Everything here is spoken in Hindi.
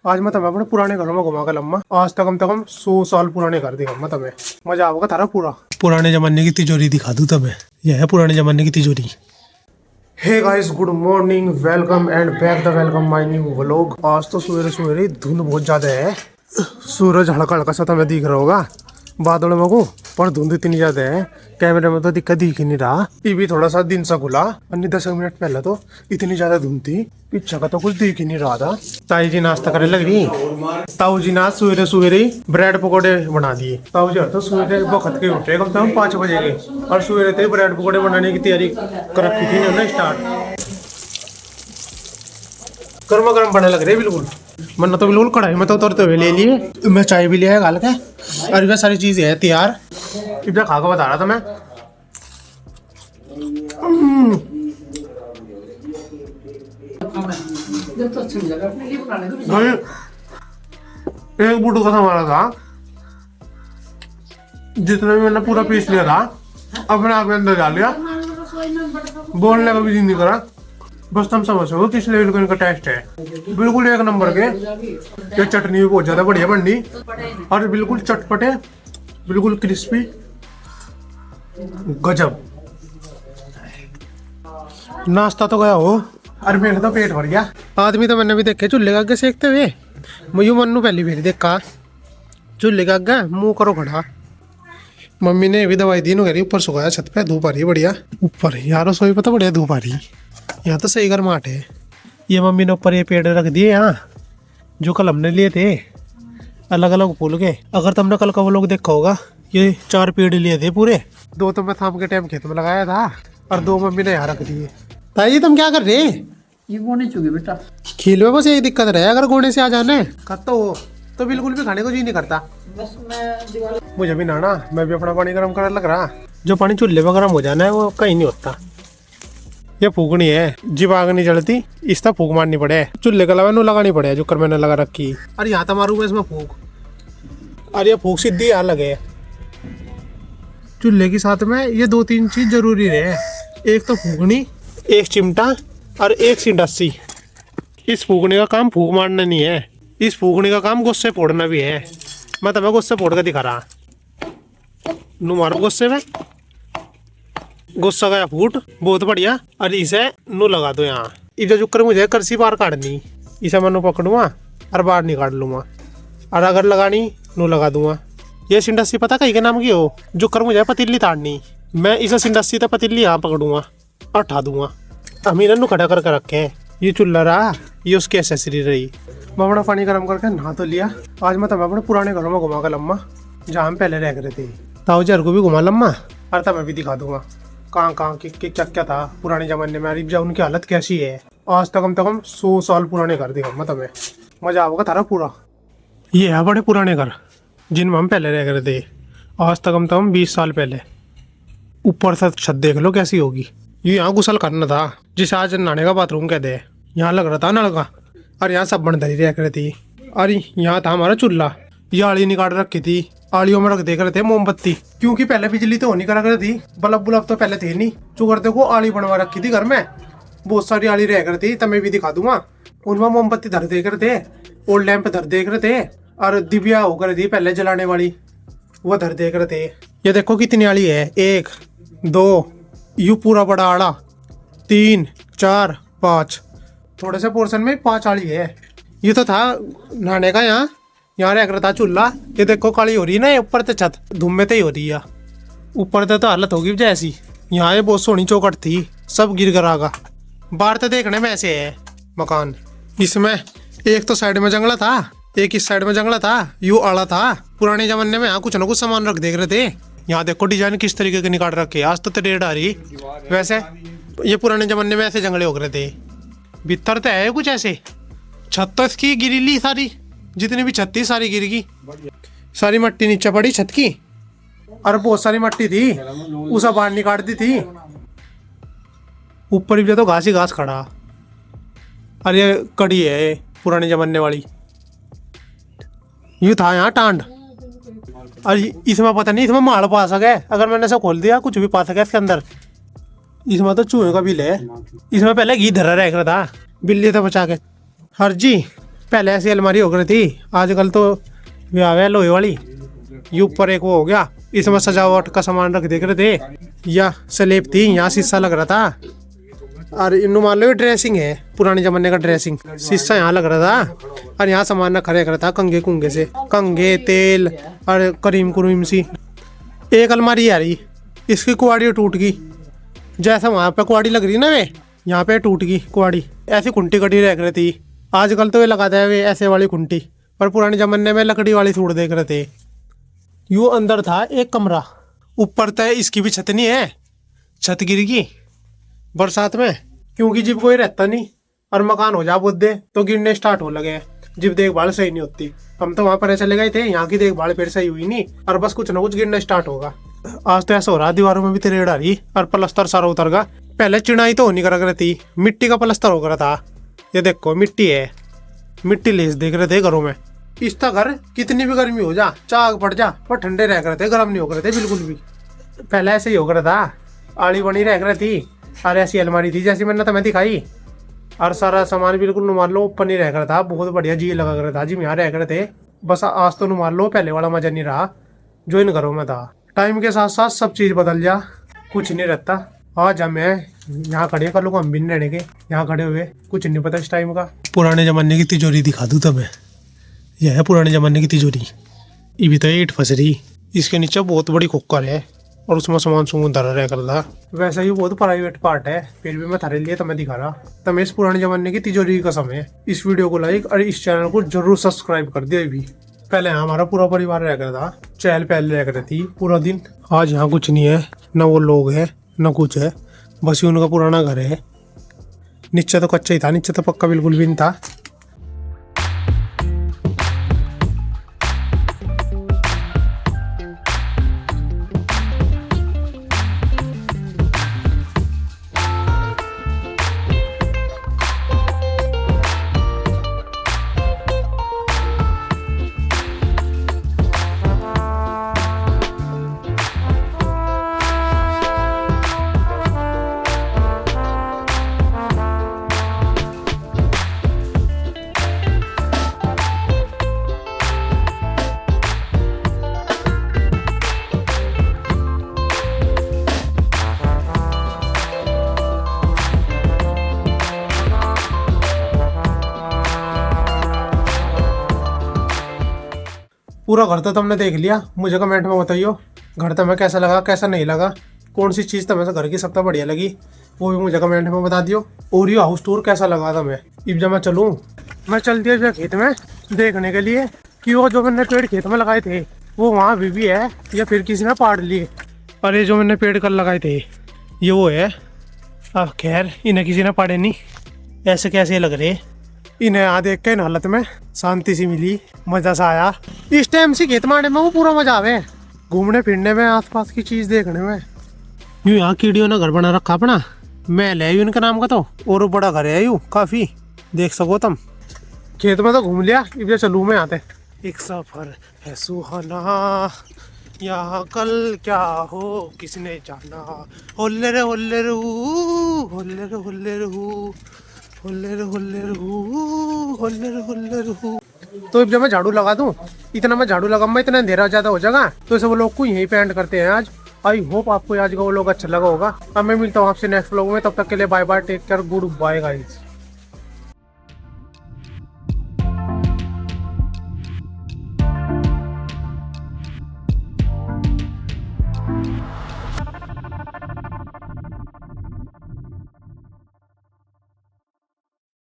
आज मैं तुम्हें अपने पुराने घरों में घुमा कर लम्मा। आज तक हम 100 साल पुराने घर दिखा मैं तुम्हें, मजा आएगा थारा पूरा। पुराने जमाने की तिजोरी दिखा दूं तुम्हें, यह है पुराने जमाने की तिजोरी। Hey guys, good morning, welcome and back the welcome my new vlog. आज तो सवेरे सवेरे धुंध बहुत ज्यादा है, सूरज हल्का हल्का सा तुम्हें दिख रहा होगा बादलों में को, पर धुंध इतनी ज्यादा है कैमरे में तो दिक्कत दिख ही नहीं रहा। ये भी थोड़ा सा दिन सा खुला, अन्य 10 मिनट पहले तो इतनी ज्यादा धुंध थी पीछे का तो कुछ दिख ही नहीं रहा था। ताई जी नाश्ता करने लग रही। ताऊ जी ना सवेरे सवेरे ब्रेड पकौड़े बना दिए। ताऊ जी तो सवेरे वक्त के उठे कम से कम 5 बजे के, और सवेरे थे ब्रेड पकौड़े बनाने की तैयारी कर रखी थी उन्होंने स्टार्ट। गर्मा गर्म बनने लग रहे बिल्कुल, वरना तो बिल्कुल कढ़ाई में तो उतरते हुए ले लिए। मैं चाय भी लिया है गाल के, और वह सारी चीजें है तैयार। इधर खा के बता रहा था मैं। एक बूटू का हमारा था, जितना भी मैंने पूरा पीस लिया था अपने आप में अंदर डाल लिया, बोलने का भी जी नहीं करा। बस तुम समझ सको किस लेवल का इनका टेस्ट है। बिल्कुल एक नंबर के। ये चटनी भी बहुत ज्यादा बढ़िया बन रही, और बिल्कुल चटपटे, बिल्कुल क्रिस्पी, गजब। नाश्ता तो गया हो, और मेरा तो पेट भर गया। आदमी तो मैंने भी देखे चूल्हे का आगे सेकते हुए। मुझे मनु पहली भी देखा चूल्हे का आगे मुंह करो खड़ा। मम्मी ने भी दवाई दी कह रही, ऊपर सुखाया छत पे, धूप आ रही है बढ़िया ऊपर यार। रसोई पे तो बढ़िया धूप आ रही, यहाँ तो सही गर्माहट है। ये मम्मी ने ऊपर ये पेड़ रख दिए यहाँ, जो कल हमने लिए थे अलग अलग फूल के। अगर तुमने कल का वो लोग देखा होगा, ये 4 पेड़ लिए थे पूरे। 2 तो मैं थाम के टाइम खेत में लगाया था, और 2 मम्मी ने यहाँ रख दिए। ताई जी तुम क्या कर रहे? ये गोने चुके बेटा, खील में बस यही दिक्कत रहे, अगर गोने से आ जाने तो बिल्कुल भी खाने को जी नहीं करता। बस मैं मुझे भी ना मैं भी अपना पानी गर्म करने लग रहा। जो पानी चूल्हे में गर्म हो जाना है वो कहीं नहीं होता। ये फूकनी है, जीव आग नहीं जलती, इसका फूक मारनी पड़े। चूल्हे के अलावा लगानी पड़े जो कर मैंने लगा रखी। अरे यहाँ तो मारूंगा इसमें फूक, अरे ये फूक सीधी यहाँ लगे। चूल्हे के साथ में ये 2-3 चीज जरूरी है, एक तो फूकनी, एक चिमटा, और एक सिंडासी। इस फूकने का काम फूक मारना नहीं है, इस फूकने का काम गुस्से फोड़ना भी है। मैं तुम्हें गुस्से फोड़ के दिखा रहा, नू मारो गुस्से में, गुस्सा गया फूट, बहुत बढ़िया। और इसे नू लगा दो यहाँ। इधर जो कर मुझे करसी बाहर काटनी, इसे मैं नू पकड़ूंगा और बाहर निकाल लूंगा, और अगर लगानी नू लगा दूंगा। ये सिंडासी पता कहीं के नाम की हो, जो कर मुझे पतीली ताड़नी, मैं इसे सिंडासी तो पतीली यहाँ पकड़ूंगा और उठा दूंगा। अमीर नू खड़ा करके रखे। ये चूल्हा रहा, ये उसकी एसेसरी रही। मैं अपना पानी गर्म करके नहा तो लिया। आज मैं तुम्हें अपने पुराने घरों में घुमा कर लम्मा, जहाँ हम पहले रह रहे थे। ताऊ जी को भी घुमा लम्मा, और तुम्हें भी दिखा दूंगा कहाँ क्या क्या था पुराने जमाने में। अरे उनकी हालत कैसी है। आज तक हम 100 साल पुराने घर दिखा मैं तुम्हें, मजा आएगा थारा पूरा। ये है बड़े पुराने घर जिनमें हम पहले रह रहे थे। आज तक हम 20 साल पहले। ऊपर से छत देख लो कैसी होगी। ये यहाँ गुसल करना था, जिसे आज नहाने का बाथरूम कहते हैं। यहाँ लग रहा था नलका, और यहाँ सब बंदरी रह रही थी। और यहाँ था हमारा चूल्हा, ये आड़ी निकाल रखी थी। आड़ियों में रख देख रहे थे मोमबत्ती, क्योंकि पहले बिजली तो नहीं करा करती थी, बल्ब बुलब तो पहले थे नहीं। जो करते को आड़ी बनवा रखी थी घर में, बहुत सारी आड़ी रह कर थी, तमें भी दिखा दूंगा। उनमें मोमबत्ती धर देख रहे थे, ओल्ड लैंप धर देख रहे थे, और दिव्या होकर थी पहले जलाने वाली, वो धर देख रहे थे। ये देखो कितनी आड़ी है, 1 2, यू पूरा बड़ा आड़ा, 3 4 5, थोड़े से पोर्शन में 5 आड़ी है। ये तो था नहाने का, यहाँ रह रहा था चूल्हा। ये देखो काली हो रही है ना, ऊपर तो छत धूम में तो ही हो रही है, ऊपर तो हालत होगी जैसी। यहाँ ये बहुत सोनी चौकट थी, सब गिर गिरा का। बाहर तो देखने में ऐसे है मकान। इसमें एक तो साइड में जंगला था, एक इस साइड में जंगला था, यू आड़ा था। पुराने जमाने में यहाँ कुछ ना कुछ सामान रख देख रहे थे। यहाँ देखो डिजाइन किस तरीके के निकाल रखे, आज तो रेड आ रही। वैसे ये पुराने जमाने में ऐसे जंगले हो रहे थे। भीतर तो है कुछ ऐसे। छत तो इसकी गिरीली सारी, जितनी भी छत थी सारी गिर गई। सारी मट्टी नीचे पड़ी छत की, और बहुत सारी मट्टी थी, उसे बाहर निकाल दी थी। ऊपर भी तो घास ही घास खड़ा। अरे ये कड़ी है पुराने जमाने वाली। यूँ था यहाँ टांड, और इसमें पता नहीं इसमें माल पा सके। अगर मैंने इसे खोल दिया कुछ भी पा सके इसके अंदर। इसमें तो चूहे का बिल है। इसमें पहले घी धरा रह था, बिल्ली तो बचा के। हर जी पहले ऐसी अलमारी हो गई थी, आजकल तो वे आ गया लोहे वाली। ये ऊपर एक वो हो गया, इसमें सजावट का सामान रख देख रहे थे। या स्लेब थी, यहाँ शीशा लग रहा था। और इन मान लो ये ड्रेसिंग है, पुराने जमाने का ड्रेसिंग। शीशा यहाँ लग रहा था और यहाँ सामान रखा रहा था कंघे कुंगे से, कंघे तेल और करीम कुरीम सी। एक अलमारी आ रही, इसकी कुआड़ी टूट गई। जैसा वहाँ पे कुआड़ी लग रही ना वे, यहाँ पे टूट गई कुआड़ी। ऐसी खुंटी कटी रह रही थी। आजकल तो वे लगाता है वे ऐसे वाली खुंटी, पर पुराने जमाने में लकड़ी वाली सूट देख रहे थे। यूँ अंदर था एक कमरा, ऊपर तय इसकी भी छत नहीं है, छत गिर गई बरसात में, क्योंकि जब कोई रहता नहीं और मकान हो जा बुद्धे तो गिरने स्टार्ट हो लगे। जब देखभाल सही नहीं होती, हम तो वहां पर चले गए थे, यहाँ की देखभाल फिर सही हुई नहीं और बस कुछ ना कुछ गिरना स्टार्ट होगा। आज तो ऐसा हो रहा, दीवारों में भी तेरेड़ आ रही और प्लास्टर सारा उतर गया। पहले चिनाई तो नहीं करा थी, मिट्टी का प्लास्टर हो गया था। ये देखो मिट्टी है, मिट्टी लेस देख रहे थे घरों में। इसका घर कितनी भी गर्मी हो जा, चाक पड़ जा, पर ठंडे रह रहे थे, गर्म नहीं हो रहे थे बिल्कुल भी। पहले ऐसे ही हो रहा था, आड़ी बनी रह रही थी और ऐसी अलमारी थी जैसी मैंने तुम्हें दिखाई। और सारा सामान बिल्कुल नुमान लो ऊपर नहीं रह रहा था, बहुत बढ़िया जी लगा रहा था। जी यहाँ रह रहे थे बस। आज तो नुमान लो पहले वाला मजा नहीं रहा जो इन घरों में था। टाइम के साथ साथ सब चीज बदल जा, कुछ नहीं रहता। आज हम यहाँ खड़े कर लो, हम भी नहीं रहने के यहाँ खड़े हुए, कुछ नहीं पता इस टाइम का। पुराने जमाने की तिजोरी दिखा दूँ तुम्हें, यह है पुराने जमाने की तिजोरी। ये भी तो ईंट फंस रही, इसके नीचे बहुत बड़ी कुकर है और उसमें सामान सुमन धरा रह कर था। वैसे ही बहुत प्राइवेट पार्ट है, फिर भी मैं थारे लिए तुम्हें दिखा रहा। तुम्हें इस पुराने जमाने की तिजोरी की कसम है। इस वीडियो को लाइक और इस चैनल को जरूर सब्सक्राइब कर दिया भी। पहले हमारा पूरा परिवार रह कर था, चहल पहल रह कर थी पूरा दिन। आज यहाँ कुछ नहीं है, न वो लोग है न कुछ है, बस ही उनका पुराना घर है। नीचे तो कच्चा ही था, नीचे तो पक्का बिल्कुल भी नहीं था। पूरा घर तो तुमने देख लिया, मुझे कमेंट में बताइयो घर तुम्हें कैसा लगा कैसा नहीं लगा, कौन सी चीज़ तुम्हें घर की सबसे बढ़िया लगी वो भी मुझे कमेंट में बता दियो। और ये हाउस टूर कैसा लगा तुम्हें। अब जब मैं चलूँ, मैं चल दिया खेत में देखने के लिए कि वो जो मैंने पेड़ खेत में लगाए थे वो वहाँ भी है या फिर किसी ने पाड़ लिए। और ये जो मैंने पेड़ कल लगाए थे ये वो है। अब खैर इन्हें किसी ने पाड़े नहीं, ऐसे कैसे लग रहे। इन्हें यहाँ देख के इन हालत में शांति सी मिली, मजा सा आया। इस टाइम से खेत मारने में वो पूरा मजा आवे, घूमने फिरने में, आसपास की चीज देखने में। यूँ यहाँ कीड़ियों ने घर बना रखा अपना, महल है इनका नाम का तो, और बड़ा घर है यूँ काफी, देख सको तुम। खेत में तो घूम लिया, इधर चलू में आते। एक सफर है सुहाना, यहाँ कल क्या हो किसने जाना, होल्ले रे होल्ले रू, होल्ले रे होल्ले रू, होल्ले रे होल्ले रू, होल्ले रे होल्ले रू। तो जब मैं झाड़ू लगा दूं, इतना मैं झाड़ू लगाऊंगा इतना अंधेरा ज्यादा हो जाएगा, तो सब लोग को यहीं पे एंड करते हैं आज। आई होप आपको आज का वो लोग अच्छा लगा होगा। अब मैं मिलता हूँ आपसे नेक्स्ट व्लॉग में, तब तक के लिए bye bye, take care, goodbye guys.